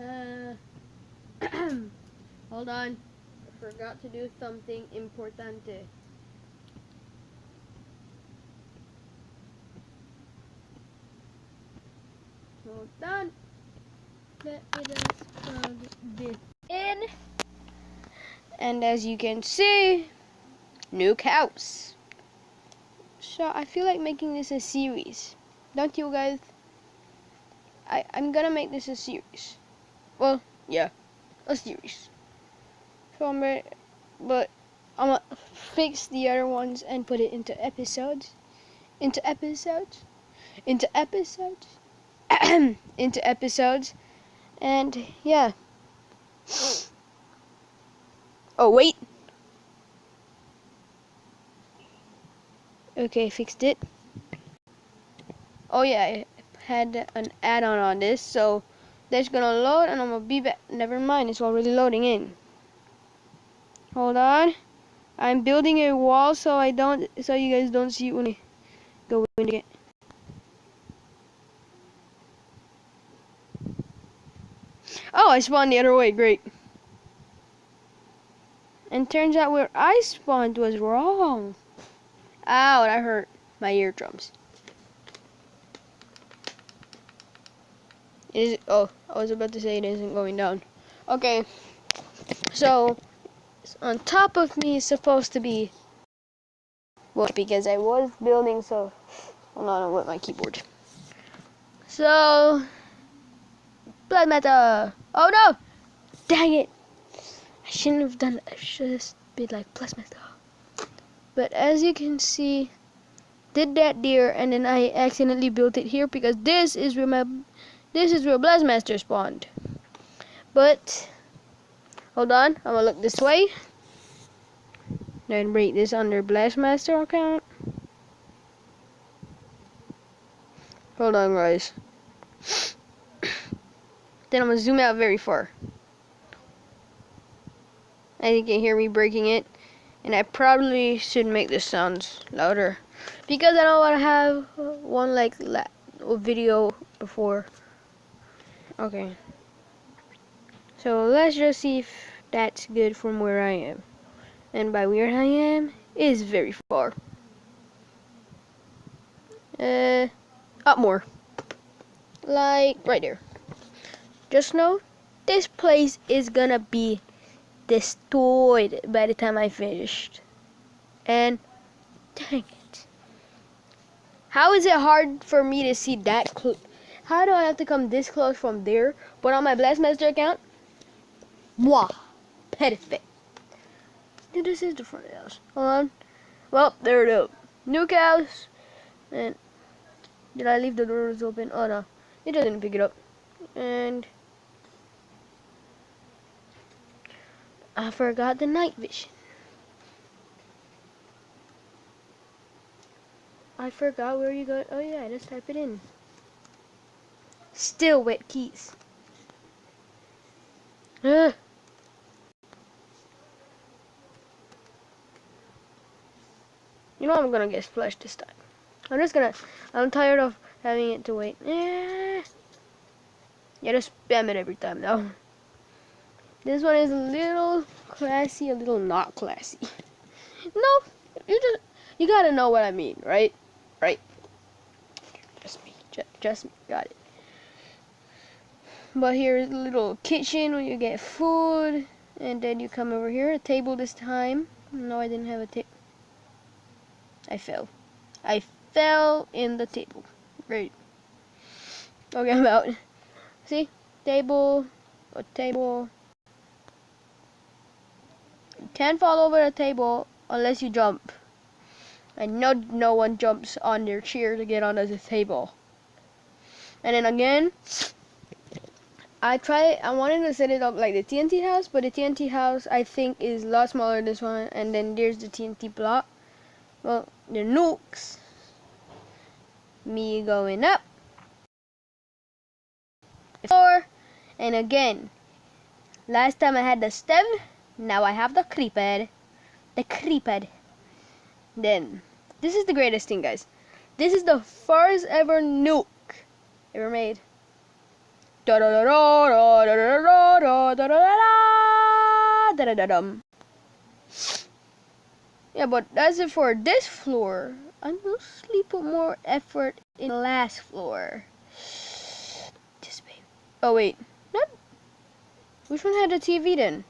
Uh, hold on. I forgot to do something importante. Hold on. Let me just plug this in. And as you can see, nuke house. So I feel like making this a series. Don't you guys? I'm gonna make this a series. Well, yeah, a series. So but I'm gonna fix the other ones and put it into episodes. Into episodes. Into episodes. Into episodes. And yeah. Oh, wait. Okay, fixed it. Oh yeah, I had an add-on on this, so that's gonna load and I'm gonna be back. Never mind, it's already loading in. Hold on. I'm building a wall so you guys don't see it when I go in again. Oh, I spawned the other way, great. And turns out where I spawned was wrong. Ow, that hurt my eardrums. Oh, I was about to say it isn't going down. Okay, so on top of me is supposed to be, well, because I was building, so hold on with my keyboard. So, blood matter. Oh no! Dang it! I shouldn't have done it. I should have been like plus matter. But as you can see, did that there, and then I accidentally built it here because this is where Blastmaster spawned. But hold on, I'm gonna look this way. Then break this under Blastmaster account. Hold on, guys. Then I'm gonna zoom out very far. As you can hear me breaking it, and I probably should make this sounds louder because I don't want to have one like video before. Okay. So let's just see if that's good from where I am. And by where I am is very far. Up more. Like right there. Just know this place is gonna be destroyed by the time I finished. And dang it. How is it hard for me to see that close? How do I have to come this close from there? But on my Blastmaster account, wow, perfect. Dude, this is the front of the house. Hold on. Well, there it is. Nuke house. And did I leave the doors open? Oh no, it doesn't pick it up. And I forgot the night vision. I forgot where you go. Oh yeah, just type it in. Still wet keys. Ugh. You know I'm gonna get splashed this time. I'm tired of having it to wait. Yeah, just spam it every time though. This one is a little classy, a little not classy. No, you gotta know what I mean, right? Right. Just me, got it. But here's a little kitchen where you get food, and then you come over here, a table this time. No, I didn't have a table. I fell in the table. Great. Okay, I'm out. See? Table. A table. You can't fall over the table unless you jump. I know no one jumps on their chair to get onto the table. And then again, I wanted to set it up like the TNT house, but the TNT house I think is a lot smaller than this one. And then there's the TNT block. Well, the nukes. Me going up. Floor. And again, last time I had the stem, now I have the creeper. The creeper. Then, this is the greatest thing, guys. This is the first ever nuke ever made. Da da da da da da da da da da da da da da. Yeah, but that's it for this floor. I mostly put more effort in the last floor. Just babe. Oh wait, not. Which one had the TV then?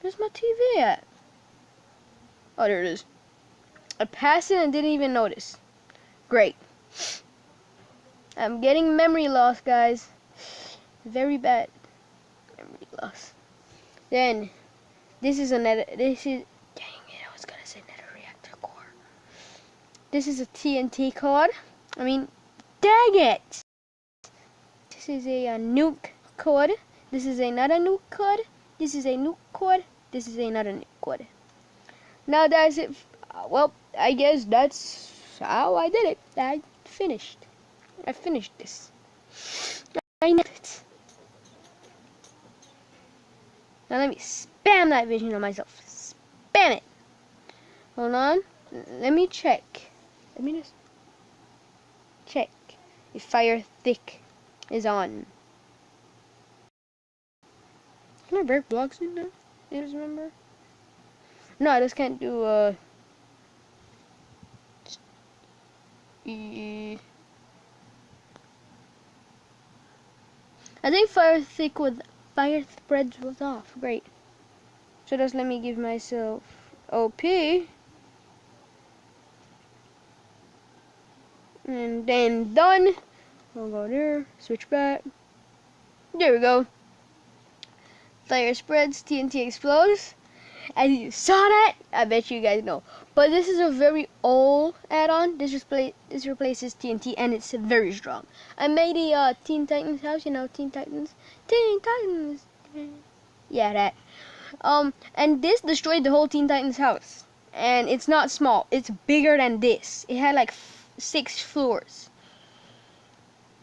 Where's my TV at? Oh, there it is. I passed it and didn't even notice. Great. I'm getting memory loss, guys. Very bad memory loss. Then, this is another. This is. Dang it! I was gonna say nether reactor core. This is a TNT cord. I mean, dang it! This is a nuke cord. This is another nuke cord. This is a nuke cord. This is another nuke cord. Now that's it. Well, I guess that's how I did it. I finished this. I nailed it. Now let me spam that vision on myself. Spam it. Hold on. Let me check. Let me just check if fire thick is on. Can I break blocks in there? You just remember? No, I just can't do I think fire thick with fire spreads was off. Great. So just let me give myself OP. And then done. We'll go there. Switch back. There we go. Fire spreads, TNT explodes. And you saw that? I bet you guys know. But this is a very old add-on. This replaces TNT and it's very strong. I made a Teen Titans house, you know, Teen Titans. Teen Titans. Yeah, that. And this destroyed the whole Teen Titans house. And it's not small. It's bigger than this. It had like 6 floors.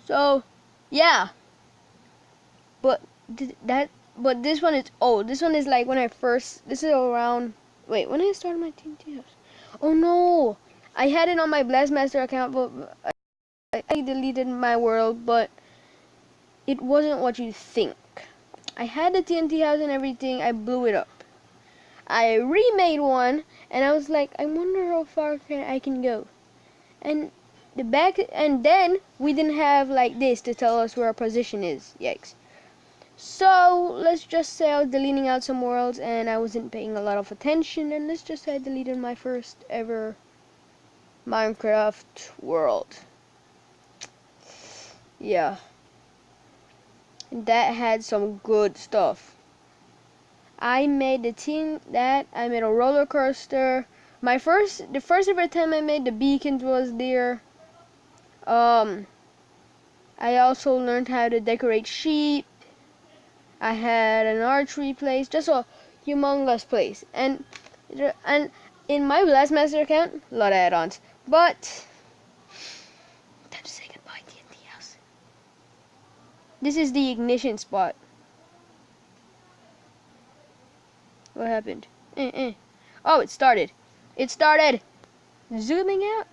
So, yeah. But But this one is old. This one is like when I first. This is around. Wait, when I started my TNT house. Oh no! I had it on my Blastmaster account, but I deleted my world. But it wasn't what you think. I had the TNT house and everything. I blew it up. I remade one, and I was like, I wonder how far I can go. And then we didn't have like this to tell us where our position is. Yikes. So let's just say I was deleting out some worlds and I wasn't paying a lot of attention, and let's just say I deleted my first ever Minecraft world. Yeah. And that had some good stuff. I made I made a roller coaster. The first ever time I made the beacons was there. I also learned how to decorate sheep. I had an archery place, just a humongous place, and in my Blastmaster account, a lot of add-ons. But time to say goodbye, TNT house. This is the ignition spot. What happened? Oh, it started. It started zooming out.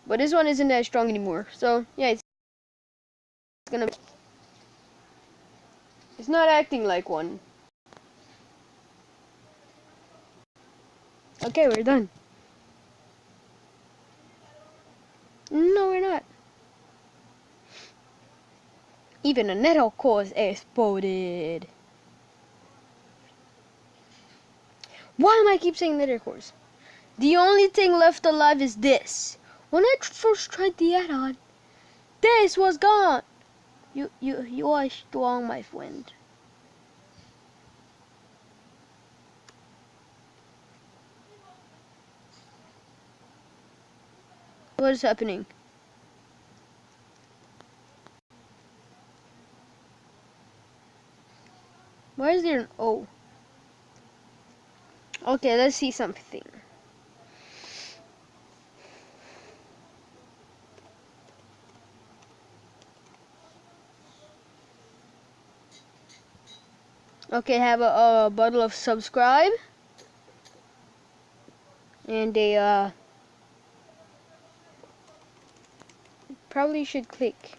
But this one isn't that strong anymore. So yeah, it's gonna. It's not acting like one. Okay, we're done. No, we're not. Even a nether core exploded. Why am I keep saying nether cores? The only thing left alive is this. When I first tried the add-on, this was gone. You are strong, my friend. What is happening? Why is there an O? Okay, let's see something. Okay, have a bottle of subscribe. And a, probably should click.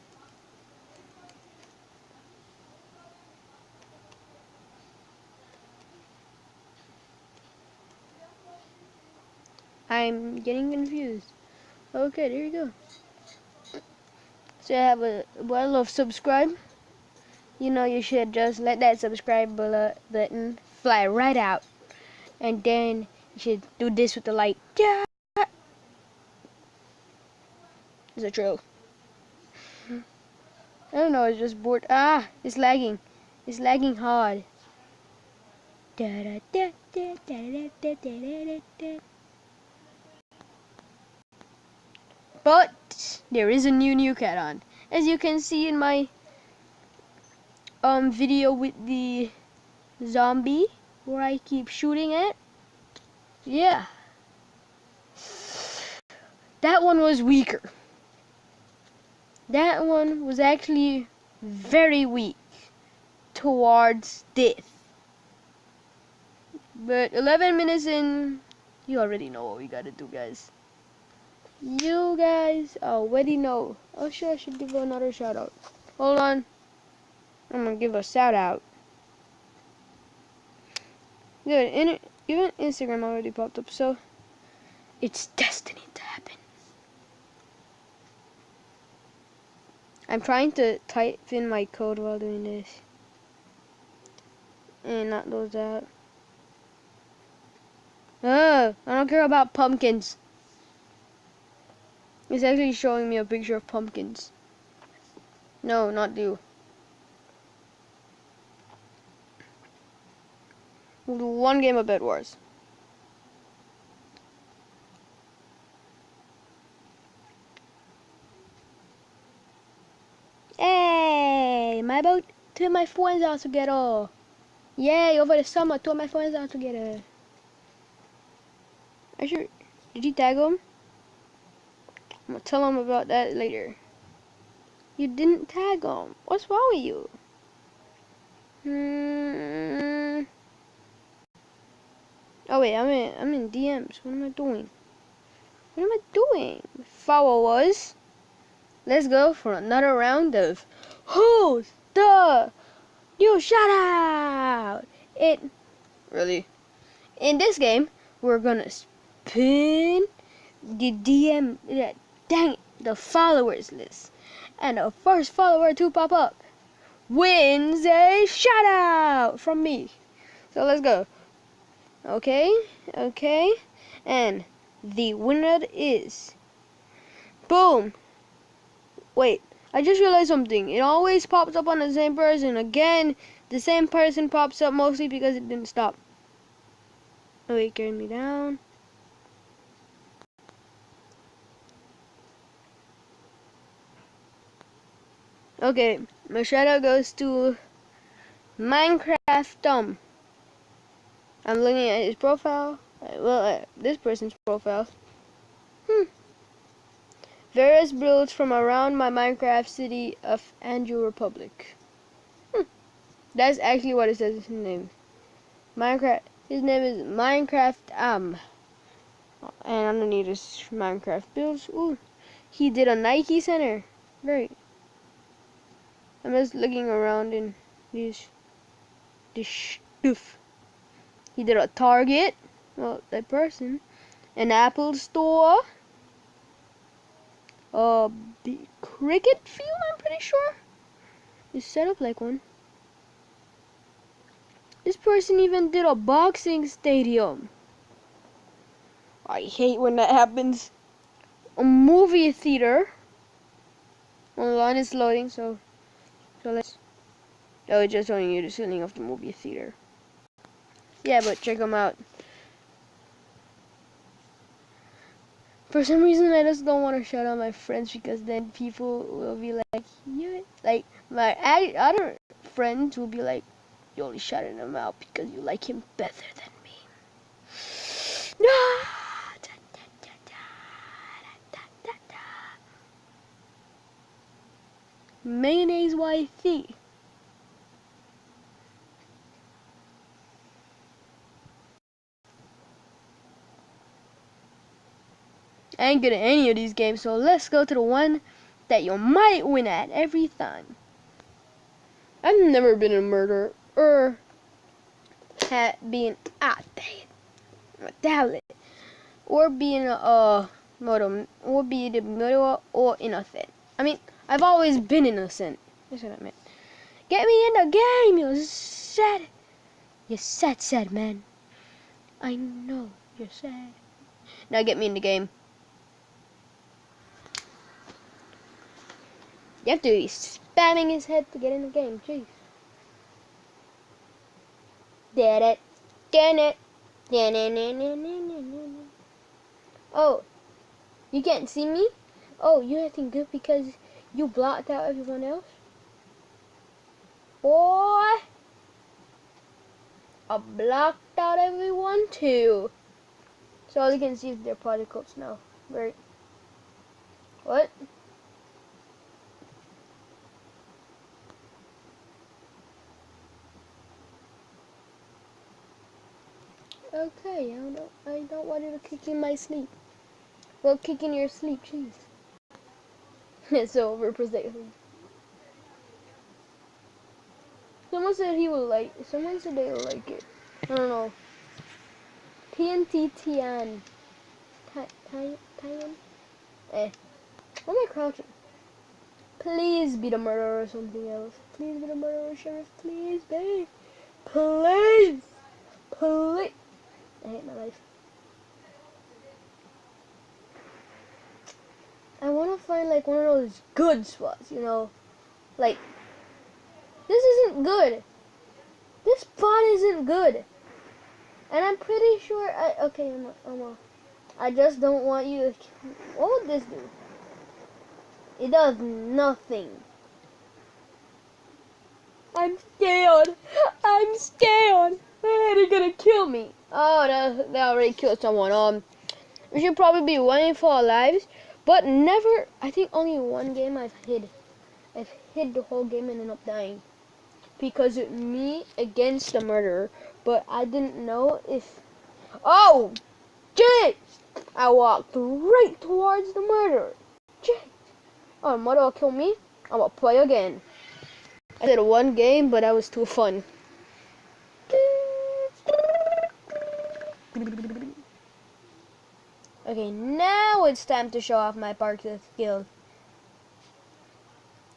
I'm getting confused. Okay, there you go. So I have a bottle of subscribe. You know, you should just let that subscribe button fly right out. And then you should do this with the light. Yeah. It's a troll. I don't know, it's just bored. Ah, it's lagging. It's lagging hard. But there is a new nuke add-on. As you can see in my video with the zombie where I keep shooting at. Yeah. That one was weaker. That one was actually very weak towards death. But 11 minutes in, you already know what we gotta do, guys. You guys already know. Oh, sure, I should give another shout out. Hold on. I'm gonna give a shout out. Good. Even Instagram already popped up, so it's destiny to happen. I'm trying to type in my code while doing this. And not those out. Oh, I don't care about pumpkins. It's actually showing me a picture of pumpkins. No, not you. We'll do one game of Bed Wars. Hey, my boat to my friends all together. Yay, over the summer, two of my friends all together. I sure, did you tag them? I'm gonna tell them about that later. You didn't tag them. What's wrong with you? Oh wait, I'm in DMs. What am I doing? What am I doing? Follow us. Let's go for another round of Who's the New Shout Out. Really. In this game, we're gonna spin the DM. Dang it, the followers list, and the first follower to pop up wins a shout out from me. So let's go. Okay, and the winner is boom. Wait, I just realized something. It always pops up on the same person. Again, the same person pops up mostly because it didn't stop. Oh wait, carry me down. Okay, my shout out goes to Minecraft. I'm looking at his profile. This person's profile. Various builds from around my Minecraft city of Andrew Republic. That's actually what it says in his name. Minecraft. His name is Minecraft And underneath his Minecraft builds. Ooh, he did a Nike Center. Great. I'm just looking around in this stuff. He did a Target. Well, that person. An Apple Store. The cricket field, I'm pretty sure. It's set up like one. This person even did a boxing stadium. I hate when that happens. A movie theater. Online is loading, so let's. Oh, it's just showing you the ceiling of the movie theater. Yeah, but check them out. For some reason, I just don't want to shout out my friends because then people will be like, yeah, like my other friends will be like, you only shouted him out because you like him better than me. No. Mayonnaise YT. I ain't good at any of these games, so let's go to the one that you might win at every time. I've never been a murderer or been damn it. or being or be the middle or innocent. I mean, I've always been innocent. That's what I meant. Get me in the game, you sad man. I know you're sad. Now get me in the game. You have to be spamming his head to get in the game. Jeez. Did it. Did it. Oh, you can't see me? Oh, you're acting good because you blocked out everyone else? Boy, I blocked out everyone too. So all you can see is their particles now. Right. What? Okay, I don't want you to kick in my sleep. Well, kick in your sleep, jeez. It's so overprotective. Someone said someone said they would like it. I don't know. TNT Tian. Tian? Why am I crouching? Please be the murderer or something else. Please be the murderer, sheriff. Please be. Please. Please. I hate my life. I want to find like one of those good spots, you know. Like, this isn't good. This spot isn't good. And I'm pretty sure I just don't want you to. What would this do? It does nothing. I'm scared. I'm scared. They're gonna kill me. Oh, they already killed someone. We should probably be running for our lives, but never. I think only one game I've hid. I've hid the whole game and ended up dying because it's me against the murderer. But I didn't know if. Oh, jeez! I walked right towards the murderer. Jeez! Oh, the murderer will kill me. I'm gonna play again. I did one game, but that was too fun. Okay, now it's time to show off my parkour skills.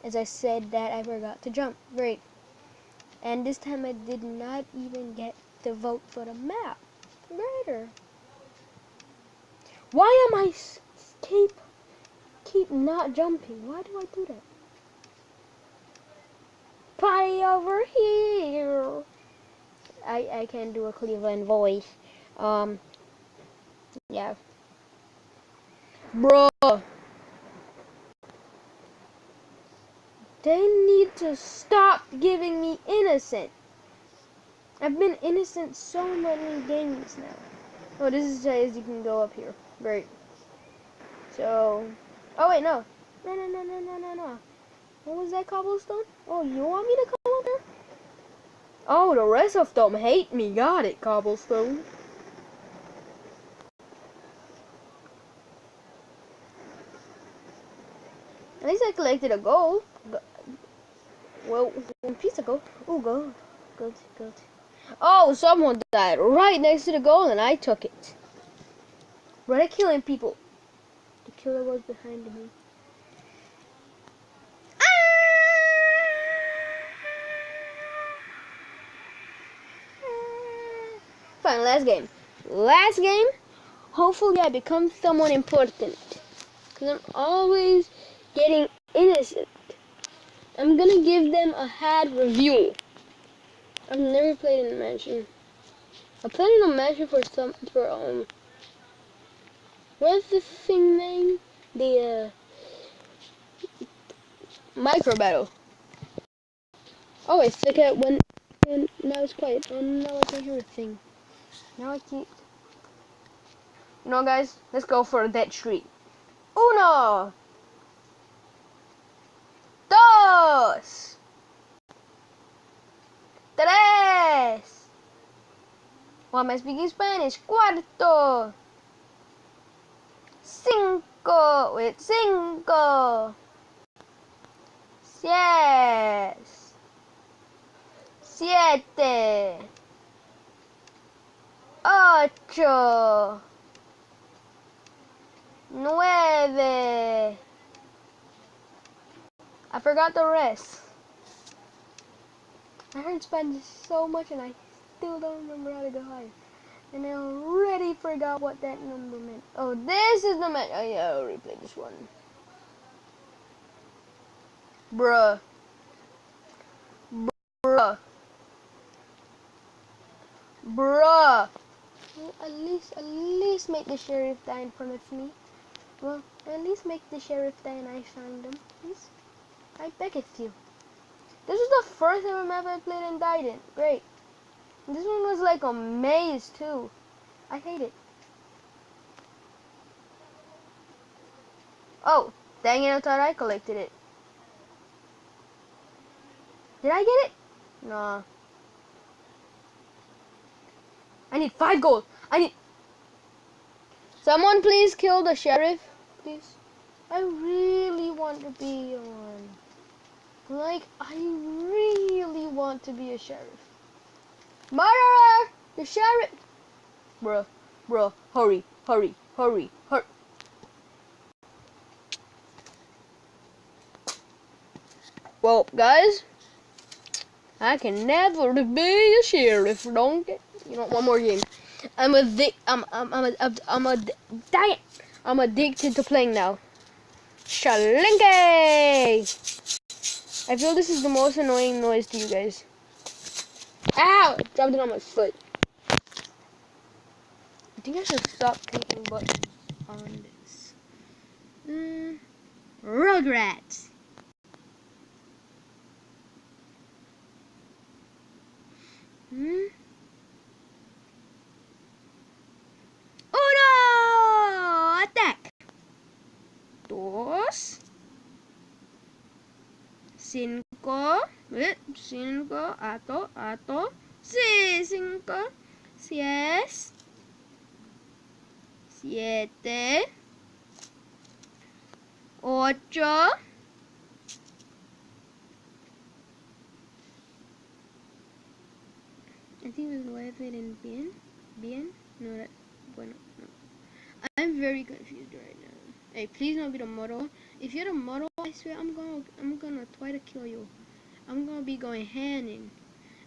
As I said that, I forgot to jump. Great. And this time I did not even get to vote for the map. Murder. Why am I keep not jumping? Why do I do that? Party over here. I can't do a Cleveland voice. Yeah. Bro. They need to stop giving me innocent. I've been innocent so many games now. Oh, this is says you can go up here. Great. So, oh wait, no. No. What was that, cobblestone? Oh, you want me to come up there? Oh, the rest of them hate me. Got it, cobblestone. At least I collected a gold. Well, one piece of gold. Oh, gold. Gold. Oh, someone died right next to the gold and I took it. Were they killing people? The killer was behind me. Fine, last game. Last game, hopefully I become someone important. Because I'm always getting innocent. I'm gonna give them a bad review. I've never played in a mansion. I played in a mansion what's the thing name? The micro battle. Oh, it's like when now it's quiet. Oh, now I can hear a thing. Now I keep. You know, guys, let's go for that street. Uno, dos, tres. Why am I speaking Spanish? Cuarto. Cinco. Wait, cinco. Seis. Siete. Ocho. Nueve. I forgot the rest. I heard Spanish so much and I still don't remember how to go higher. And I already forgot what that number meant. Oh, this is the man. Oh yeah, I already played this one. Bruh. Bruh. Bruh. Well, at least make the sheriff die in front of me. Well, at least make the sheriff die and I find him. Please. I beg of you. This is the first ever map I played and died in. Great. This one was like a maze too. I hate it. Oh, dang it, I thought I collected it. Did I get it? Nah. I need 5 gold. I need... Someone please kill the sheriff, please. I really want to be one. Like, I really want to be a sheriff. Murderer! The sheriff! Bruh, hurry. Well, guys, I can never be a sheriff, don't get. You know, one more game. I'm addicted to playing now. Shalinke! I feel this is the most annoying noise to you guys. Ow! I dropped it on my foot. I think I should stop clicking buttons on this. Rugrats. Uno! Attack! Dos. Cinco. Cinco. Ato. Sí, cinco. Seis. Siete. Ocho. I think it was 9 and bien. No, that, bueno, no. I'm very confused right now. Hey, please don't be the model. If you're the model, I swear I'm gonna try to kill you. I'm gonna be going hand in.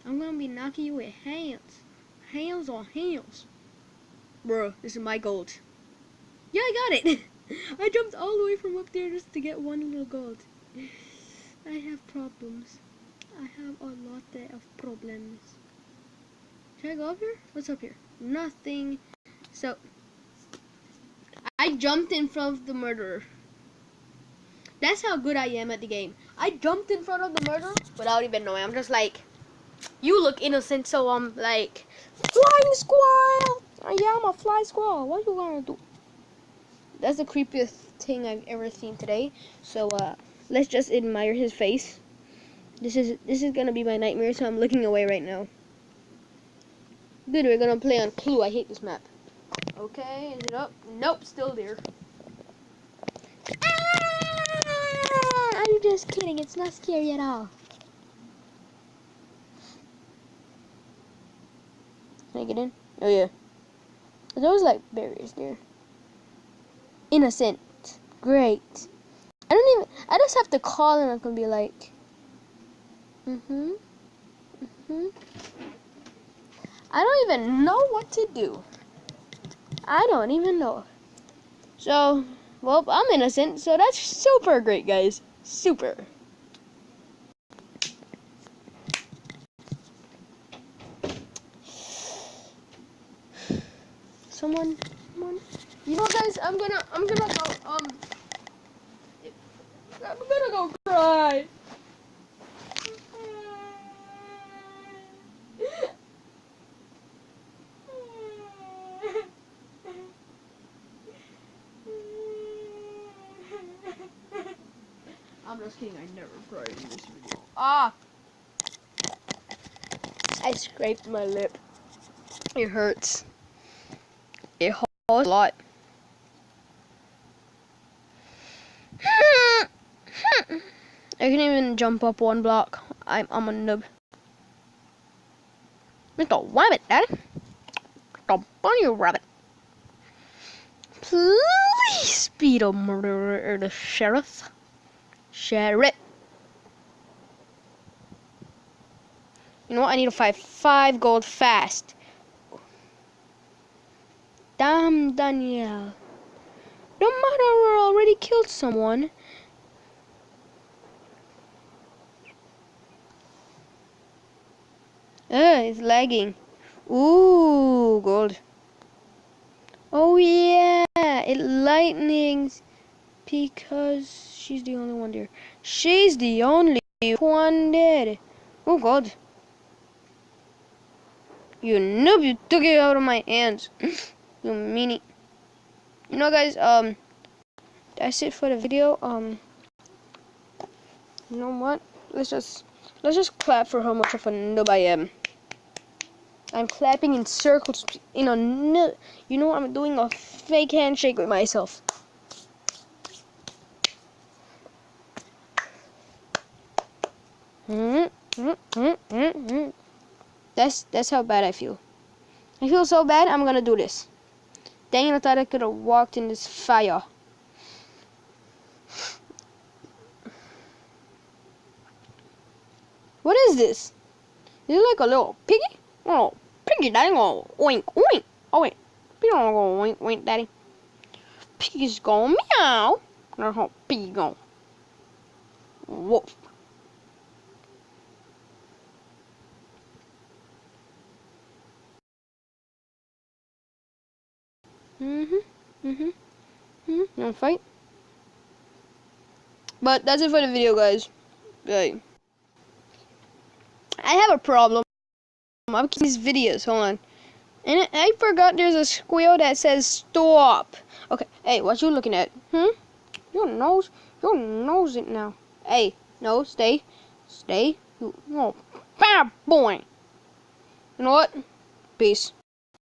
I'm gonna be knocking you with hands. Hands on hands. Bro, this is my gold. Yeah, I got it. I jumped all the way from up there just to get one little gold. I have problems. I have a lot of problems. Should I go up here? What's up here? Nothing. So, I jumped in front of the murderer. That's how good I am at the game. I jumped in front of the murderer without even knowing. I'm just like, you look innocent, so I'm like, flying squirrel! Yeah, I'm a fly squirrel. What you gonna do? That's the creepiest thing I've ever seen today. So, let's just admire his face. This is gonna be my nightmare, so I'm looking away right now. Good, we're gonna play on Clue. I hate this map. Okay, is it up? Nope, still there. I'm just kidding. It's not scary at all. Can I get in? Oh yeah. There was like barriers there. Innocent. Great. I just have to call and I can be like, I don't even know what to do. I don't even know. So, well, I'm innocent, so that's super great, guys. Super. Someone. You know, guys, I'm gonna go cry. I'm just kidding, I never cried in this video. Ah! I scraped my lip. It hurts. It hurts a lot. I can even jump up one block. I'm a noob. Mr. Rabbit, Daddy. Mr. Bunny Rabbit. Please speed a murderer, the sheriff. Sheriff. You know what? I need to find 5 gold fast. Damn, Danielle. The murderer already killed someone. It's lagging. Ooh, gold. Oh yeah, it lightnings because she's the only one there. She's the only one dead. Oh god. You noob, you took it out of my hands. You meanie. You know guys, that's it for the video. You know what? Let's just clap for how much of a noob I am. I'm clapping in circles in a noob. You know what? I'm doing a fake handshake with myself. That's how bad I feel. I feel so bad, I'm gonna do this. Dang it, I thought I could have walked in this fire. What is this? Is it like a little piggy? Oh, piggy, daddy, go oink, oink. Oh wait, piggy don't go oink, oink, daddy. Piggy's going meow. That's how piggy go. Woof. You wanna fight? But that's it for the video, guys. Hey. I have a problem. I'm keeping these videos. Hold on. And I forgot there's a squeal that says stop. Okay. Hey, what you looking at? Your nose it now. Hey, no, stay. Oh, bad boy. You know what? Peace.